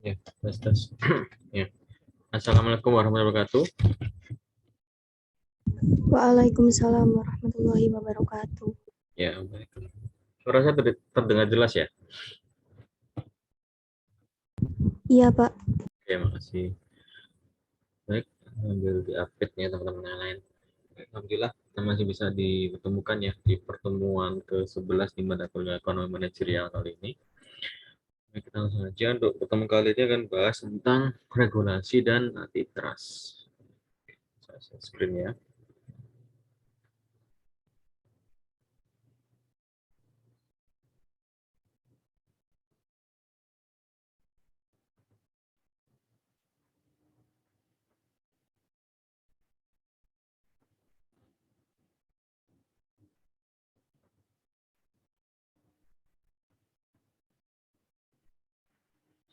Ya, tes tes. Ya. Assalamualaikum warahmatullahi wabarakatuh. Waalaikumsalam warahmatullahi wabarakatuh. Ya, baik. Suara saya terdengar jelas ya? Iya, Pak. Oke, makasih. Baik, ambil di update-nya teman-teman yang lain. Alhamdulillah, kita masih bisa ditemukan ya di pertemuan ke-11 di mata kuliah ekonomi manajerial kali ini. Baik, kita langsung aja untuk pertemuan kali ini akan bahas tentang regulasi dan antitrust. Saya share screen ya.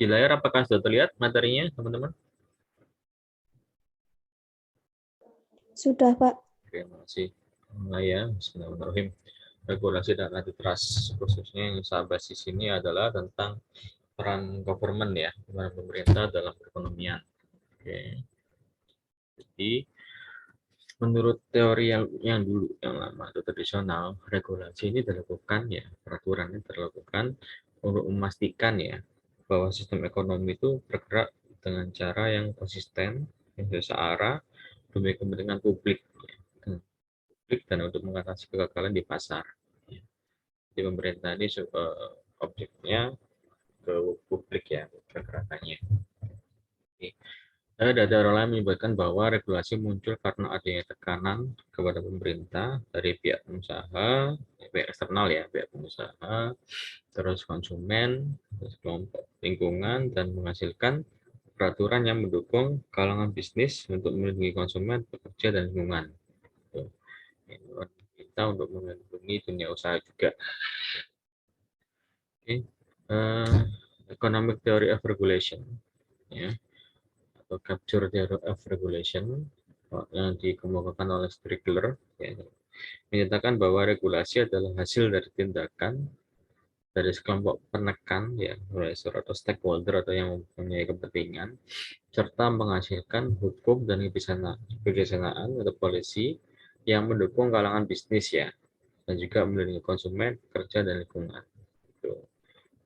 Di layar apakah sudah terlihat materinya, teman-teman? Sudah, Pak. Oke, makasih. Mulai ya, bismillahirrahmanirrahim. Regulasi dan antitrust, khususnya yang saya bahas di sini adalah tentang peran government ya, peran pemerintah dalam perekonomian. Oke. Jadi menurut teori yang dulu, yang lama atau tradisional, regulasi ini dilakukan ya, peraturan ini dilakukan untuk memastikan ya bahwa sistem ekonomi itu bergerak dengan cara yang konsisten, yang searah demi kepentingan publik, ya, dan untuk mengatasi kegagalan di pasar. Di pemerintah ini objeknya ke publik ya, pergerakannya. Data lain menyebutkan bahwa regulasi muncul karena adanya tekanan kepada pemerintah dari pihak pengusaha, pihak eksternal ya, pihak pengusaha, terus konsumen, terus kelompok lingkungan, dan menghasilkan peraturan yang mendukung kalangan bisnis untuk melindungi konsumen, pekerja, dan lingkungan. Kita untuk melindungi dunia usaha juga. Okay. Economic Theory of Regulation, ya, atau Capture Theory of Regulation yang dikemukakan oleh Strickler, ya, menyatakan bahwa regulasi adalah hasil dari tindakan dari sekelompok penekan, ya, atau stakeholder atau yang mempunyai kepentingan, serta menghasilkan hukum dan kebijaksanaan atau polisi yang mendukung kalangan bisnis ya, dan juga melindungi konsumen, pekerja, dan lingkungan.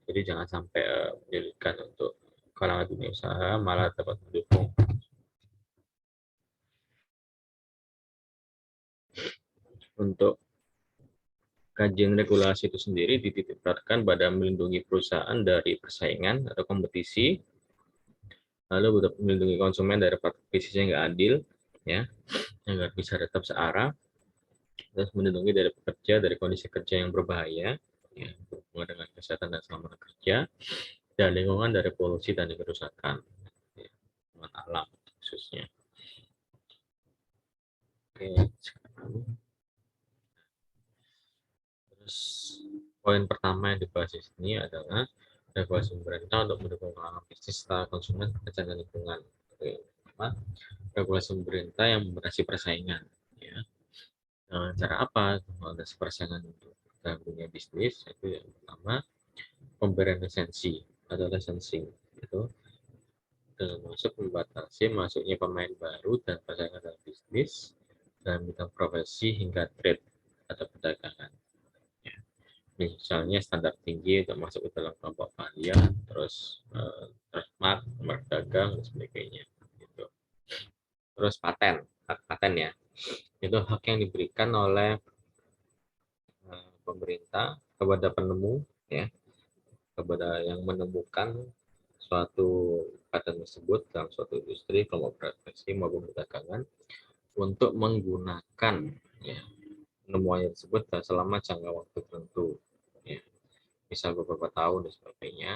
Jadi jangan sampai menyulitkan untuk kalangan dunia usaha, malah dapat mendukung. Untuk kajian regulasi itu sendiri dititikkan pada melindungi perusahaan dari persaingan atau kompetisi, lalu untuk melindungi konsumen dari praktik yang nggak adil, ya, agar bisa tetap searah, terus melindungi dari pekerja dari kondisi kerja yang berbahaya, ya, berhubungan dengan kesehatan dan keselamatan kerja, dan lingkungan dari polusi dan kerusakan, ya, dengan alam khususnya. Oke, terus poin pertama yang dibahas di sini adalah regulasi pemerintah untuk mendukung kalangan bisnis, konsumen, pekerja, dan lingkungan. Regulasi pemerintah yang membatasi persaingan. Ya. Cara apa membatasi persaingan untuk dalam dunia bisnis? Itu yang pertama, pemberian lisensi atau licensing itu dengan masuk membatasi masuknya pemain baru dan persaingan dalam bisnis dalam bidang profesi hingga trade atau perdagangan. Ya. Misalnya standar tinggi untuk masuk ke dalam kelompok kalian, terus trademark, nomor dagang, dan sebagainya. Gitu. Terus paten ya, itu hak yang diberikan oleh pemerintah kepada penemu, ya, kepada yang menemukan suatu paten tersebut dalam suatu industri, kelompok profesi maupun perdagangan untuk menggunakan, ya, penemuannya tersebut selama jangka waktu tertentu, ya, misal beberapa tahun dan sebagainya.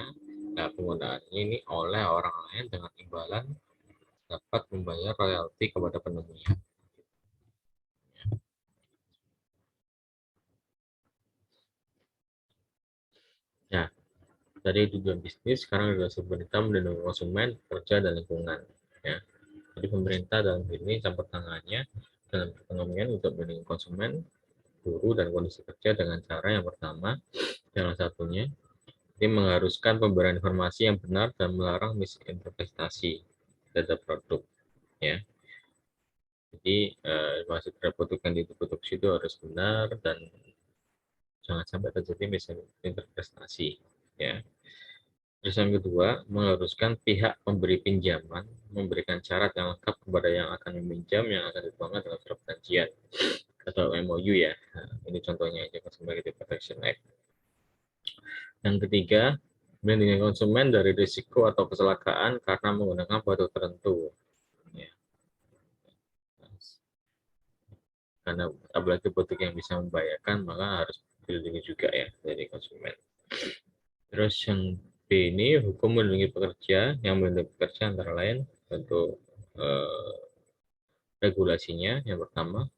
Nah, penggunaannya ini oleh orang lain dengan imbalan dapat membayar royalti kepada penemunya. Nah, dari tujuan bisnis sekarang juga pemerintah melindungi konsumen, pekerja, dan lingkungan. Ya. Jadi pemerintah dalam ini campur tangannya dalam perekonomian untuk melindungi konsumen, buruh, dan kondisi kerja dengan cara yang pertama, salah satunya Ini mengharuskan pemberian informasi yang benar dan melarang misinterpretasi data produk. Ya. Jadi informasi terhadap produk yang diproduksi itu harus benar dan jangan sampai terjadi misinterpretasi. Ya. Terus yang kedua, mengharuskan pihak pemberi pinjaman memberikan syarat yang lengkap kepada yang akan meminjam yang akan dituangkan dalam surat perjanjian atau MOU ya. Nah, ini contohnya aja Consumer Protection Act. Yang ketiga, melindungi konsumen dari risiko atau kecelakaan karena menggunakan produk tertentu. Ya. Karena apalagi produk yang bisa membahayakan, maka harus dilindungi juga ya dari konsumen. Terus yang B ini hukum melindungi pekerja, yang melindungi pekerja antara lain untuk regulasinya. Yang pertama,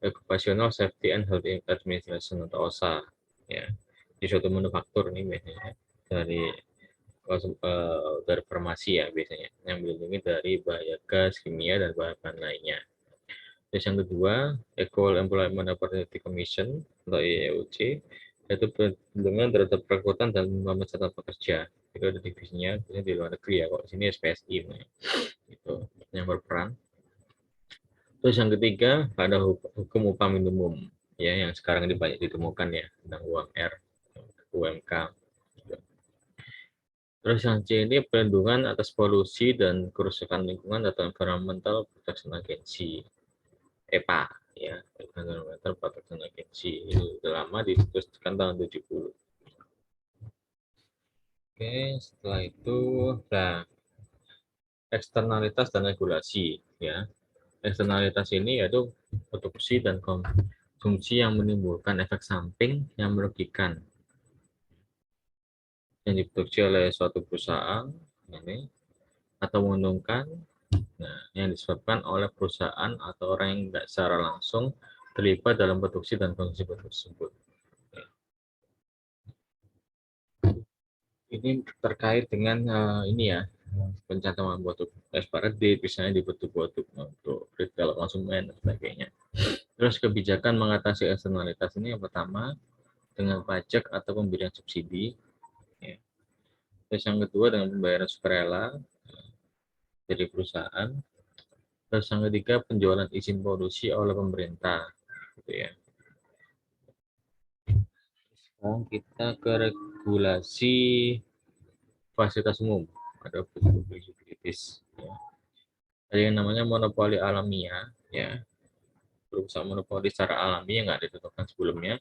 Occupational Safety and Health Administration atau OSHA. Ya, di suatu manufaktur ini biasanya dari farmasi ya biasanya yang melindungi dari bahaya gas, kimia dan bahan lainnya. Terus yang kedua, Equal Employment Opportunity Commission atau EEOC, yaitu perlindungan terhadap perekrutan dan pemencatan pekerja. Itu ada divisinya, biasanya di luar negeri ya. Kalau di sini SPSI, itu yang berperan. Terus yang ketiga, ada hukum upah minimum, ya yang sekarang ini banyak ditemukan ya, tentang UMR, UMK. Terus yang C ini perlindungan atas polusi dan kerusakan lingkungan atau Environmental Protection Agency, EPA, ya, Environmental Protection Agency. Ini sudah lama diteruskan tahun 70. Oke, setelah itu, nah, eksternalitas dan regulasi, ya. Eksternalitas ini yaitu produksi dan konsumsi yang menimbulkan efek samping yang merugikan yang diproduksi oleh suatu perusahaan ini atau menguntungkan, nah, yang disebabkan oleh perusahaan atau orang yang tidak secara langsung terlibat dalam produksi dan konsumsi tersebut. Ini terkait dengan ini ya, pencatatan produk expired date misalnya di produk-produk untuk retail konsumen dan sebagainya. Terus kebijakan mengatasi eksternalitas ini yang pertama dengan pajak atau pemberian subsidi. Ya. Terus yang kedua dengan pembayaran sukarela dari perusahaan. Terus yang ketiga penjualan izin produksi oleh pemerintah. Gitu ya. Sekarang kita ke regulasi fasilitas umum. Ada public utilities. Ya. Ada yang namanya monopoli alamiah. Ya. Perusahaan monopoli secara alami yang nggak ditentukan sebelumnya.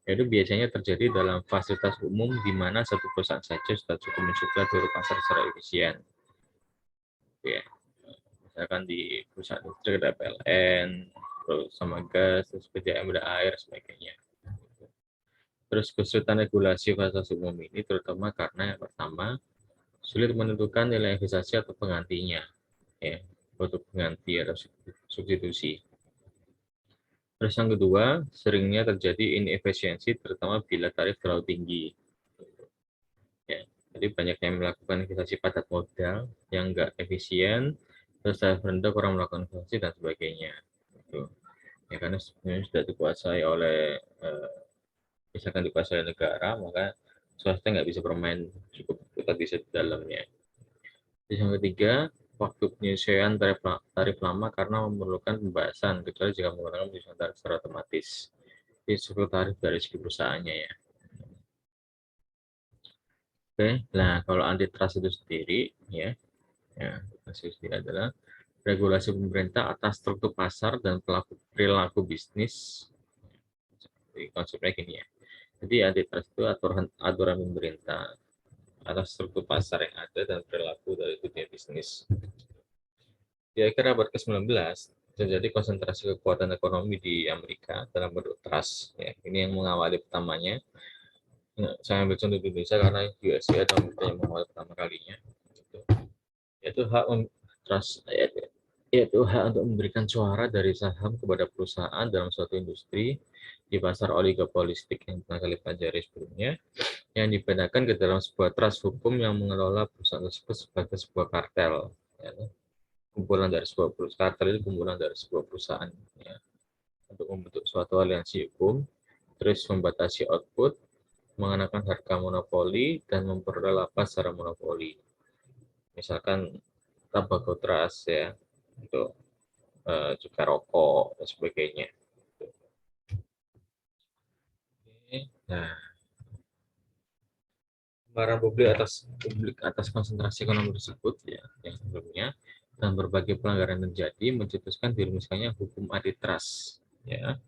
Itu biasanya terjadi dalam fasilitas umum di mana satu perusahaan saja sudah cukup mensuplai seluruh pasar secara efisien. Ya. Misalkan di perusahaan listrik ada PLN, terus sama gas, terus PDAM ada air, sebagainya. Terus kesulitan regulasi fasilitas umum ini terutama karena yang pertama, sulit menentukan nilai investasi atau penggantinya, ya, produk pengganti atau substitusi. Terus yang kedua, seringnya terjadi inefisiensi terutama bila tarif terlalu tinggi. Ya, jadi banyak yang melakukan investasi padat modal yang enggak efisien, terus tarif rendah kurang melakukan investasi dan sebagainya. Gitu. Ya karena sebenarnya sudah dikuasai oleh misalkan dikuasai negara, maka swasta nggak bisa bermain cukup ketat bisa di dalamnya. Terus yang ketiga, waktu penyesuaian tarif lama karena memerlukan pembahasan, kecuali jika menggunakan penyesuaian tarif secara otomatis. Jadi seluruh tarif dari segi perusahaannya ya. Oke, nah kalau antitrust itu sendiri ya, itu sendiri adalah regulasi pemerintah atas struktur pasar dan perilaku bisnis. Jadi konsepnya gini ya. Jadi antitrust itu aturan pemerintah atas struktur pasar yang ada dan perilaku dari dunia bisnis. Di akhir abad ke-19, terjadi konsentrasi kekuatan ekonomi di Amerika dalam bentuk trust. Ya, ini yang mengawali pertamanya. Nah, saya ambil contoh di Indonesia karena USA adalah yang mengawali pertama kalinya. Yaitu hak trust, yaitu hak untuk memberikan suara dari saham kepada perusahaan dalam suatu industri di pasar oligopolistik yang pernah kali pelajari sebelumnya, yang dibedakan ke dalam sebuah trust hukum yang mengelola perusahaan tersebut sebagai sebuah kartel. Ya, kumpulan dari sebuah perusahaan, kartel itu kumpulan dari sebuah perusahaan ya, untuk membentuk suatu aliansi hukum, terus membatasi output, mengenakan harga monopoli dan memperoleh lapas secara monopoli. Misalkan tabako trust ya, untuk juga rokok dan sebagainya. Nah, barang publik atas konsentrasi ekonomi tersebut ya yang sebelumnya dan berbagai pelanggaran terjadi mencetuskan dirumuskannya hukum antitrust ya.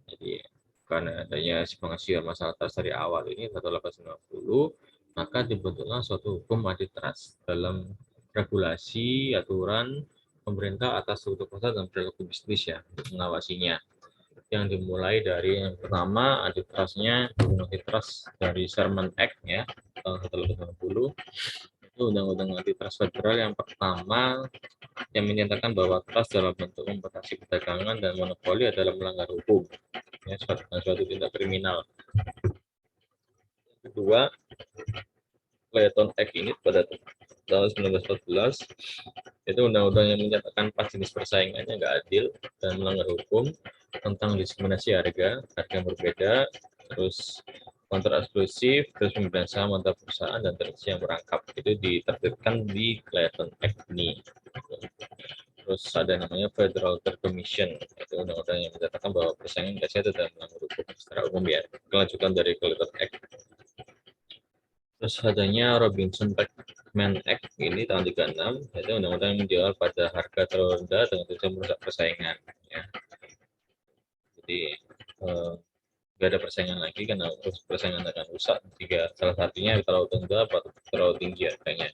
Jadi karena adanya pengasihan masalah trust dari awal ini 1890, maka dibentuklah suatu hukum antitrust dalam regulasi aturan pemerintah atas struktur pasar dan perilaku bisnis ya untuk mengawasinya, yang dimulai dari yang pertama antitrustnya antitrust dari Sherman Act ya tahun 1890. Itu undang-undang antitrust federal yang pertama yang menyatakan bahwa trust dalam bentuk membatasi perdagangan dan monopoli adalah melanggar hukum ya, suatu tindak kriminal. Kedua, Clayton Act ini pada tahun 1914 itu undang-undang yang menyatakan 4 jenis persaingan yang nggak adil dan melanggar hukum, tentang diskriminasi harga yang berbeda, terus kontrak eksklusif, terus pembelian saham antar perusahaan dan transaksi yang merangkap. Itu diterbitkan di Clayton Act ini. Terus ada namanya Federal Trade Commission, itu undang-undang yang menyatakan bahwa persaingan nggak sehat dan melanggar hukum secara umum ya. Kelanjutan dari Clayton Act. Terus adanya Robinson-Paxman Act ini tahun 36, yaitu undang-undang yang menjual pada harga terlalu rendah dengan tujuan merusak persaingan. Ya. Jadi nggak ada persaingan lagi karena persaingan akan rusak jika salah satunya terlalu rendah atau terlalu tinggi harganya.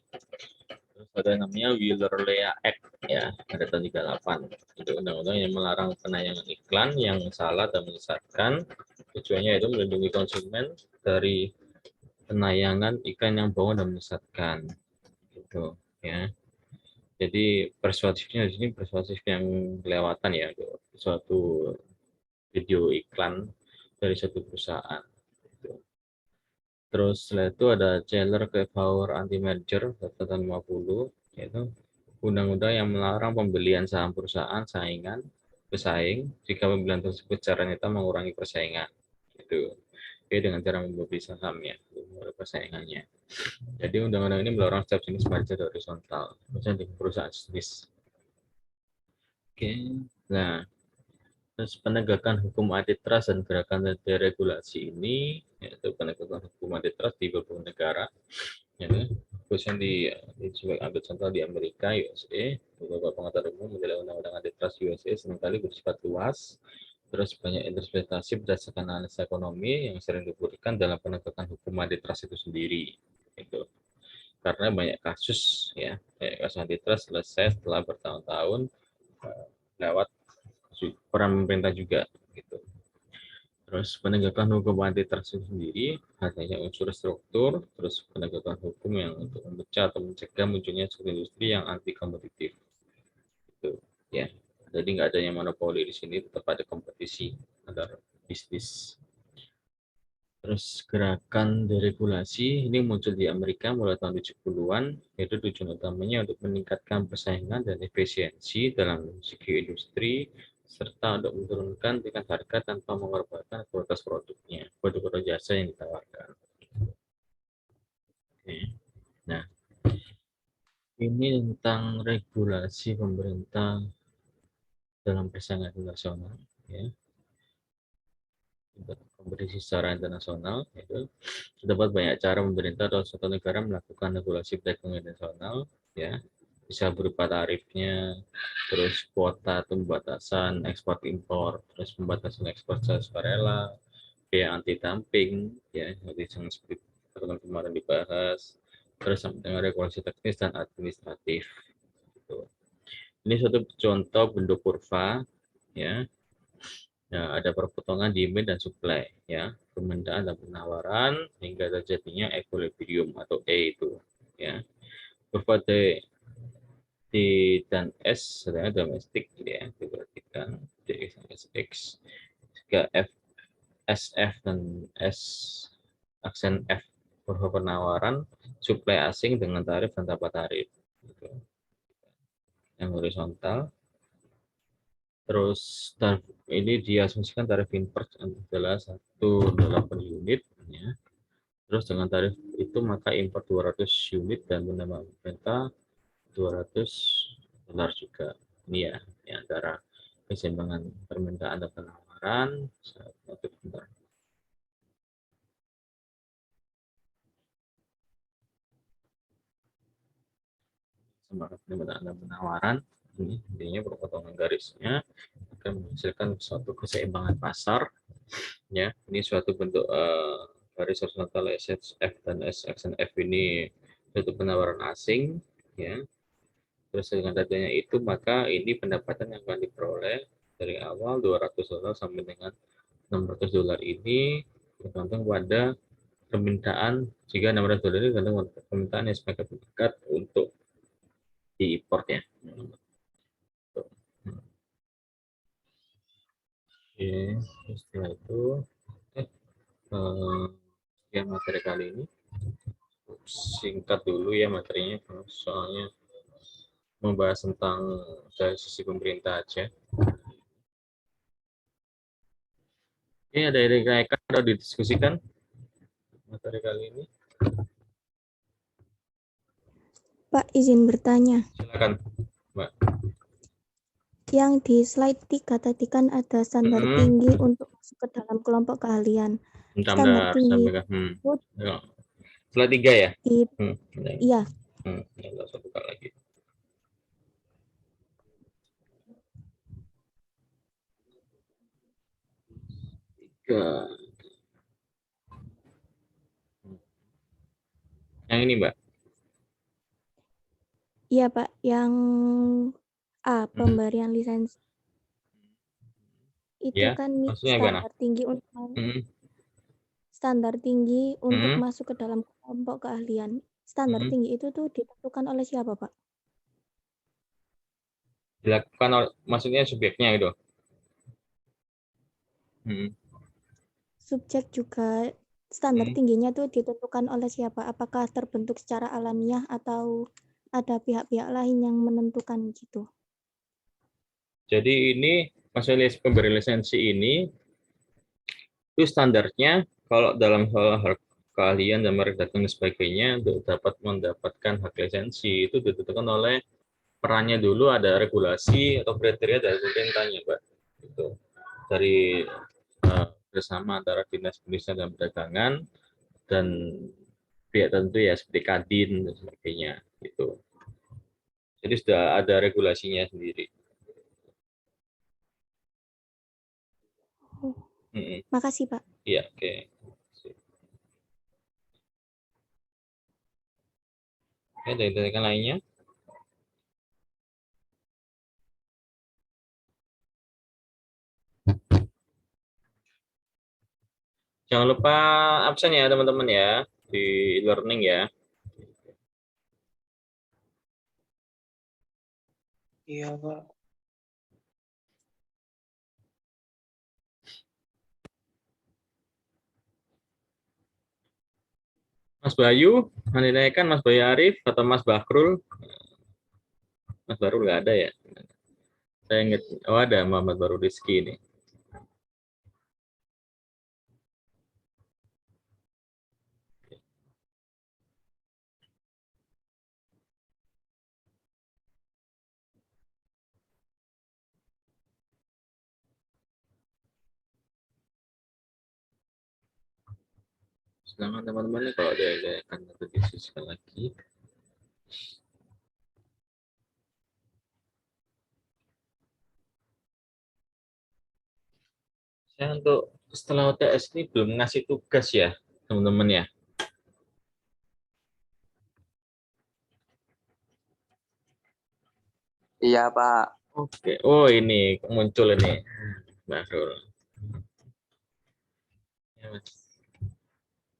Terus ada namanya Wheeler-Lea Act ya, ada tahun 38. Itu undang-undang yang melarang penayangan iklan yang salah dan menyesatkan. Tujuannya itu melindungi konsumen dari penayangan iklan yang bohong dan menyesatkan. Gitu ya. Jadi persuasifnya di sini persuasif yang kelewatan ya, suatu video iklan dari satu perusahaan. Terus setelah itu ada Cheller-Power Anti-Merger tahun 50, yaitu undang-undang yang melarang pembelian saham perusahaan pesaing jika pembelian tersebut secara nyata mengurangi persaingan. Itu dengan cara membeli sahamnya, mengurangi persaingannya. Jadi undang-undang ini melarang setiap jenis merger horizontal, misalnya di perusahaan bisnis. Oke, nah terus penegakan hukum antitrust dan gerakan deregulasi ini, yaitu penegakan hukum antitrust di beberapa negara, ya, khususnya sebagai ambil contoh di Amerika, USA, beberapa pengetahuan umum menilai undang-undang antitrust USA seringkali bersifat luas, terus banyak interpretasi berdasarkan analisa ekonomi yang sering diberikan dalam penegakan hukum antitrust itu sendiri. Itu karena banyak kasus ya, kasus antitrust selesai setelah bertahun-tahun lewat peran pemerintah juga gitu. Terus penegakan hukum antitrust sendiri adanya unsur struktur, terus penegakan hukum yang untuk memecah atau mencegah munculnya suatu industri yang anti kompetitif. Itu ya. Jadi nggak ada yang monopoli di sini, tetap ada kompetisi antar bisnis. Terus gerakan deregulasi ini muncul di Amerika mulai tahun 70-an, yaitu tujuan utamanya untuk meningkatkan persaingan dan efisiensi dalam segi industri, serta untuk menurunkan tingkat harga tanpa mengorbankan kualitas produknya, produk-produk jasa yang ditawarkan. Oke. Nah, ini tentang regulasi pemerintah dalam persaingan internasional, ya. Kompetisi secara internasional, itu terdapat banyak cara pemerintah atau suatu negara melakukan regulasi perdagangan internasional, ya, bisa berupa tarifnya, terus kuota atau pembatasan ekspor impor, terus pembatasan ekspor secara sukarela, kayak anti dumping, ya, yang seperti kemarin dibahas, terus sampai dengan regulasi teknis dan administratif. Gitu. Ini suatu contoh bentuk kurva, ya. Nah, ada perpotongan demand dan supply, ya, permintaan dan penawaran hingga terjadinya equilibrium atau E itu, ya. Kurva D dan S adalah domestik, ya, diperhatikan DX dan SX. Jika F, SF dan S aksen F kurva penawaran, supply asing dengan tarif dan tanpa tarif. Gitu. Yang horizontal. Terus tarif ini diasumsikan tarif import adalah 1 dolar per unit, ya. Terus dengan tarif itu maka impor 200 unit dan penambang pemerintah 200 dolar juga. Ini ya, ini antara keseimbangan permintaan dan penawaran. Semangat permintaan dan penawaran. Ini intinya perpotongan garisnya akan menghasilkan suatu keseimbangan pasar. Ya, ini suatu bentuk garis horizontal SHF dan SXNF ini suatu penawaran asing. Ya, terus dengan adanya itu maka ini pendapatan yang akan diperoleh dari awal 200 dolar sampai dengan 600 dolar ini tergantung pada permintaan. Jika 600 dolar ini tergantung pada permintaan yang semakin dekat untuk diimpor ya. Oke, setelah itu ya materi kali ini singkat dulu ya materinya, soalnya membahas tentang dari sisi pemerintah aja. Ini ada rekan ada didiskusikan materi kali ini. Pak, izin bertanya. Silakan, Mbak. Yang di slide 3 tadi kan ada standar tinggi untuk masuk ke dalam kelompok keahlian. Standar tinggi itu ya. Slide 3 ya? Iya. Ya, saya buka lagi. Yang ini, Mbak. Iya, Pak. Yang A, pemberian lisensi. Itu Ya, kan standar tinggi untuk standar tinggi untuk masuk ke dalam kelompok keahlian. Standar tinggi itu tuh ditentukan oleh siapa, Pak? Dilakukan oleh, maksudnya subjeknya itu. Subjek juga standar tingginya tuh ditentukan oleh siapa? Apakah terbentuk secara alamiah atau ada pihak-pihak lain yang menentukan gitu? Jadi ini masalah pemberi lisensi ini itu standarnya kalau dalam hal keahlian dan merek dagang dan sebagainya untuk dapat mendapatkan hak lisensi itu ditentukan oleh perannya dulu ada regulasi atau kriteria dari pemerintahnya, Pak. Itu dari bersama antara dinas perindustrian dan perdagangan dan pihak tentu ya seperti Kadin dan sebagainya gitu. Jadi sudah ada regulasinya sendiri. Makasih, Pak. Iya, oke. Oke, dari rekan lainnya. Jangan lupa absen ya teman-teman ya di learning ya. Iya, Pak. Mas Bayu, menanyakan Mas Bayu Arif atau Mas Bahrul. Mas Bahrul nggak ada ya? Saya ingat, oh ada Muhammad Baru Rizky ini. Selamat teman-teman kalau ada akan berdiskusikan lagi. Saya untuk setelah UTS ini belum ngasih tugas ya teman-teman ya. Iya, Pak. Oke, oh ini muncul ini Bahrul. Ya, Mas.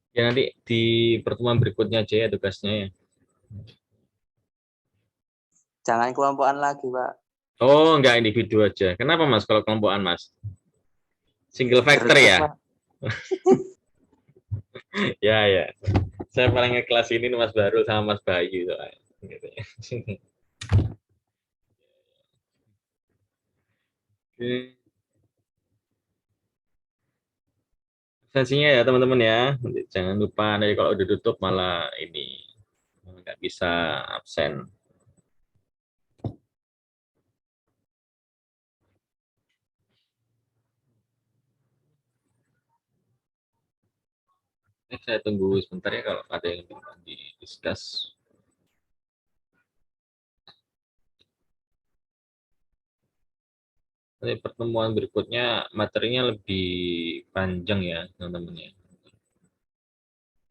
Ya nanti di pertemuan berikutnya aja ya tugasnya ya. Jangan kelompokan lagi, Pak. Oh, enggak individu aja. Kenapa Mas kalau kelompokan Mas? Single factor Gerget, ya? Pak. Ya, ya. Saya paling kelas ini Mas Baru sama Mas Bayu soalnya. Gitu ya. Oke. Sesinya ya teman-teman ya. Nanti jangan lupa nanti kalau udah tutup malah ini nggak bisa absen. Saya tunggu sebentar ya kalau ada yang ingin di-discuss. Nanti pertemuan berikutnya materinya lebih panjang ya teman-teman ya.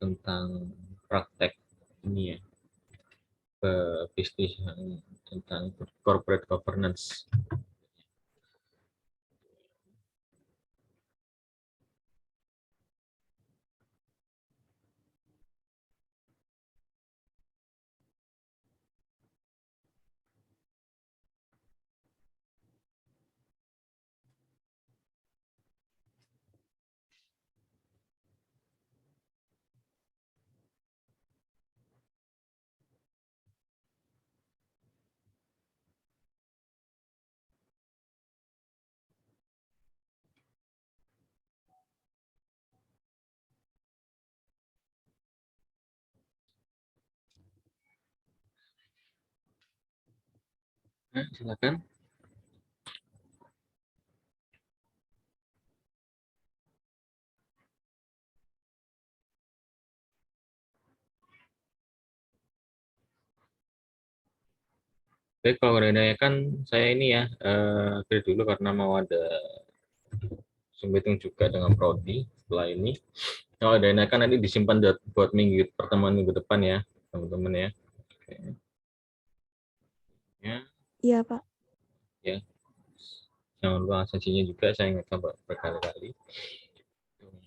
Tentang praktek ini ya. Bisnis tentang corporate governance. Nah, silakan. Oke, kalau kan saya ini ya, clear dulu karena mau ada Zoom meeting juga dengan Prodi setelah ini. Kalau ada kan nanti disimpan buat pertemuan minggu depan ya, teman-teman ya. Oke. Ya, Iya, Pak. ya. Jangan lupa sesinya juga saya ingatkan berkali-kali.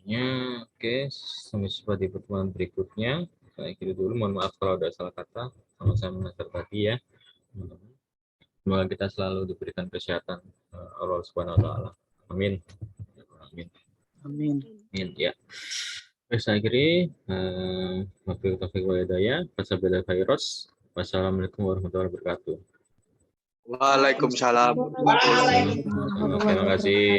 Ya, oke, sampai jumpa di pertemuan berikutnya. Saya kira dulu, mohon maaf kalau ada salah kata sama saya mengajar tadi ya. Semoga kita selalu diberikan kesehatan Allah Subhanahu wa taala. Amin. Amin. Amin. Amin ya. Saya akhiri wabillahi taufiq wal hidayah. Wassalamualaikum warahmatullahi wabarakatuh. Waalaikumsalam warahmatullahi wabarakatuh. Terima kasih.